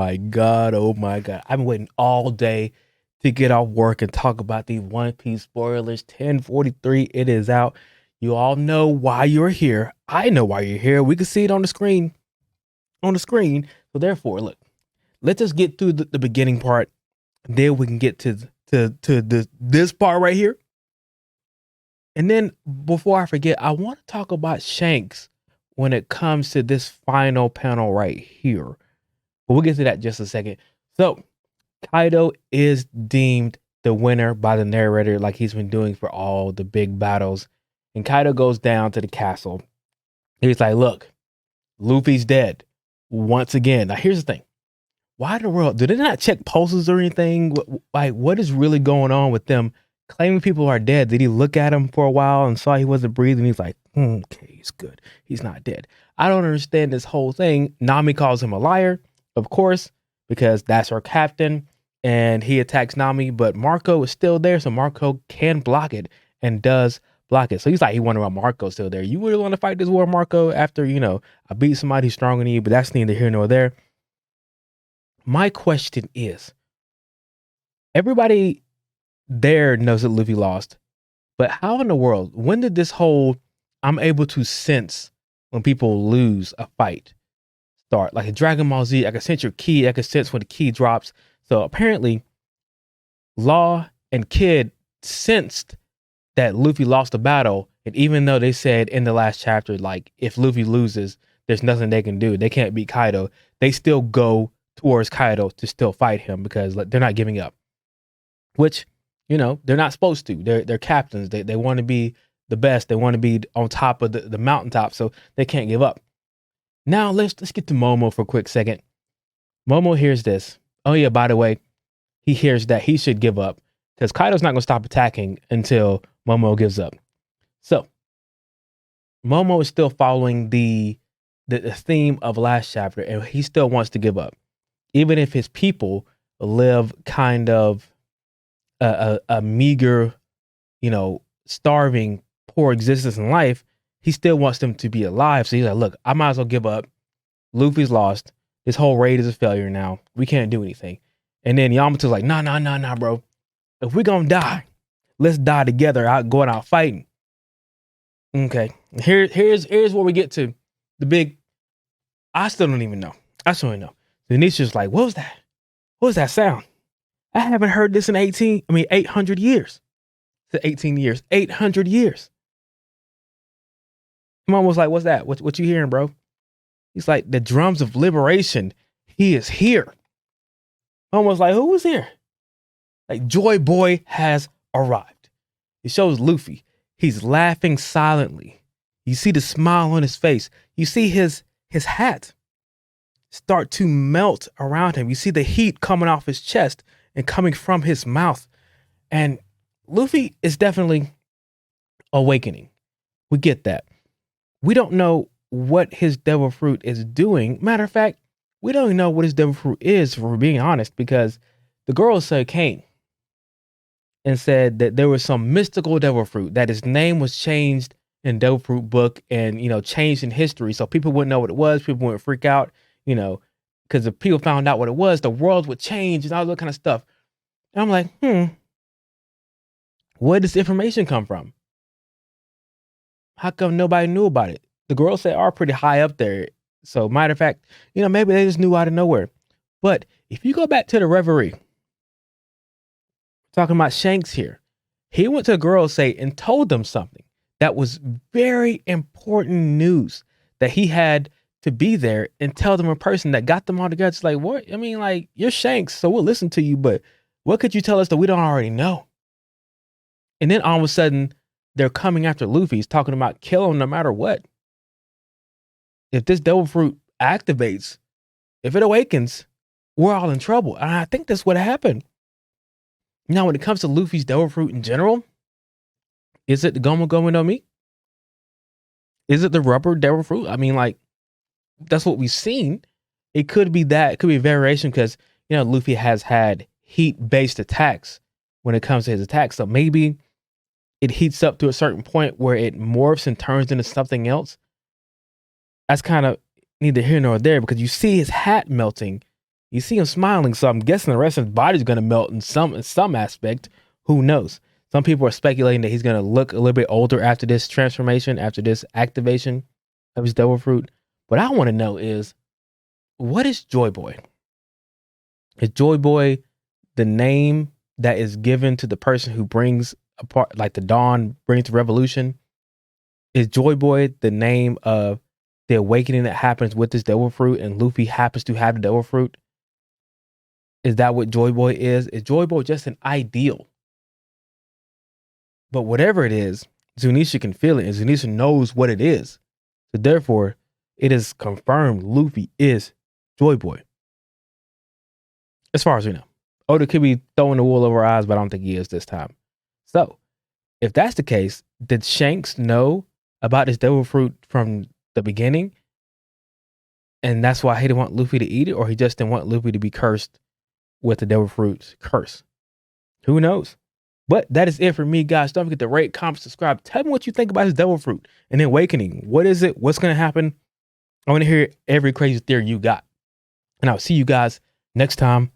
my God. Oh my God. I've been waiting all day to get off work and talk about these One Piece spoilers. 10:43. It is out. You all know why you're here. I know why you're here. We can see it on the screen. So therefore, look, let's just get through the beginning part. Then we can get to this part right here. And then before I forget, I want to talk about Shanks when it comes to this final panel right here. But we'll get to that in just a second. So Kaido is deemed the winner by the narrator, like he's been doing for all the big battles. And Kaido goes down to the castle. He's like, look, Luffy's dead once again. Now here's the thing. Why in the world? Do they not check pulses or anything? Like, what is really going on with them claiming people are dead? Did he look at him for a while and saw he wasn't breathing? He's like, okay, he's good. He's not dead. I don't understand this whole thing. Nami calls him a liar, of course, because that's her captain, and he attacks Nami, but Marco is still there, so Marco can block it and does block it. So he's like, he wondering why Marco's still there. You really want to fight this war, Marco, after, I beat somebody who's stronger than you, but that's neither here nor there. My question is, everybody there knows that Luffy lost, but how in the world, when did this whole I'm able to sense when people lose a fight start? Like a Dragon Ball Z, I can sense your ki, I can sense when the ki drops. So apparently, Law and Kid sensed that Luffy lost the battle, and even though they said in the last chapter, like, if Luffy loses, there's nothing they can do, they can't beat Kaido, they still go towards Kaido to still fight him because they're not giving up, which, they're not supposed to. They're captains. They want to be the best. They want to be on top of the mountaintop, so they can't give up. Now let's get to Momo for a quick second. Momo hears this. Oh yeah, by the way, he hears that he should give up because Kaido's not going to stop attacking until Momo gives up. So Momo is still following the theme of last chapter, and he still wants to give up. Even if his people live kind of a meager, starving, poor existence in life, he still wants them to be alive. So he's like, look, I might as well give up. Luffy's lost. This whole raid is a failure now. We can't do anything. And then Yamato's like, nah, bro. If we're going to die, let's die together, going out fighting. Okay. Here's where we get to the big, I still don't even know. I still don't know. Denisha's like, what was that? What was that sound? I haven't heard this in 800 years. 18 years, 800 years. Mom was like, what's that? What you hearing, bro? He's like, the drums of liberation. He is here. Mom was like, who was here? Like, Joy Boy has arrived. It shows Luffy. He's laughing silently. You see the smile on his face. You see his hat start to melt around him. You see the heat coming off his chest and coming from his mouth. And Luffy is definitely awakening. We get that. We don't know what his devil fruit is doing. Matter of fact, we don't even know what his devil fruit is, for being honest, because the girl said came and said that there was some mystical devil fruit, that his name was changed in devil fruit book and, changed in history. So people wouldn't know what it was. People wouldn't freak out. Because if people found out what it was, the world would change and all that kind of stuff. And I'm like, where did this information come from? How come nobody knew about it? The girls say are pretty high up there. So matter of fact, maybe they just knew out of nowhere. But if you go back to the Reverie, talking about Shanks here, he went to the girls say and told them something that was very important news, that he had to be there and tell them in person, that got them all together. It's like, what? You're Shanks, so we'll listen to you, but what could you tell us that we don't already know? And then all of a sudden, they're coming after Luffy. He's talking about kill him no matter what. If this devil fruit activates, if it awakens, we're all in trouble. And I think that's what happened. Now, when it comes to Luffy's devil fruit in general, is it the Gomu Gomu no Mi? Is it the rubber devil fruit? That's what we've seen. It could be that. It could be a variation because, Luffy has had heat-based attacks when it comes to his attacks. So maybe it heats up to a certain point where it morphs and turns into something else. That's kind of neither here nor there, because you see his hat melting You see him smiling, so I'm guessing the rest of his body's gonna melt in some aspect. Who knows? Some people are speculating that he's gonna look a little bit older after this transformation, after this activation of his devil fruit. What I want to know is, what is Joy Boy? Is Joy Boy the name that is given to the person who brings apart, like the dawn brings the revolution? Is Joy Boy the name of the awakening that happens with this devil fruit, and Luffy happens to have the devil fruit? Is that what Joy Boy is? Is Joy Boy just an ideal? But whatever it is, Zunisha can feel it, and Zunisha knows what it is. So therefore, it is confirmed Luffy is Joy Boy. As far as we know. Oda could be throwing the wool over our eyes, but I don't think he is this time. So, if that's the case, did Shanks know about this devil fruit from the beginning? And that's why he didn't want Luffy to eat it? Or he just didn't want Luffy to be cursed with the devil fruit curse? Who knows? But that is it for me, guys. Don't forget to rate, comment, subscribe. Tell me what you think about this devil fruit and awakening. What is it? What's going to happen? I want to hear every crazy theory you got. And I'll see you guys next time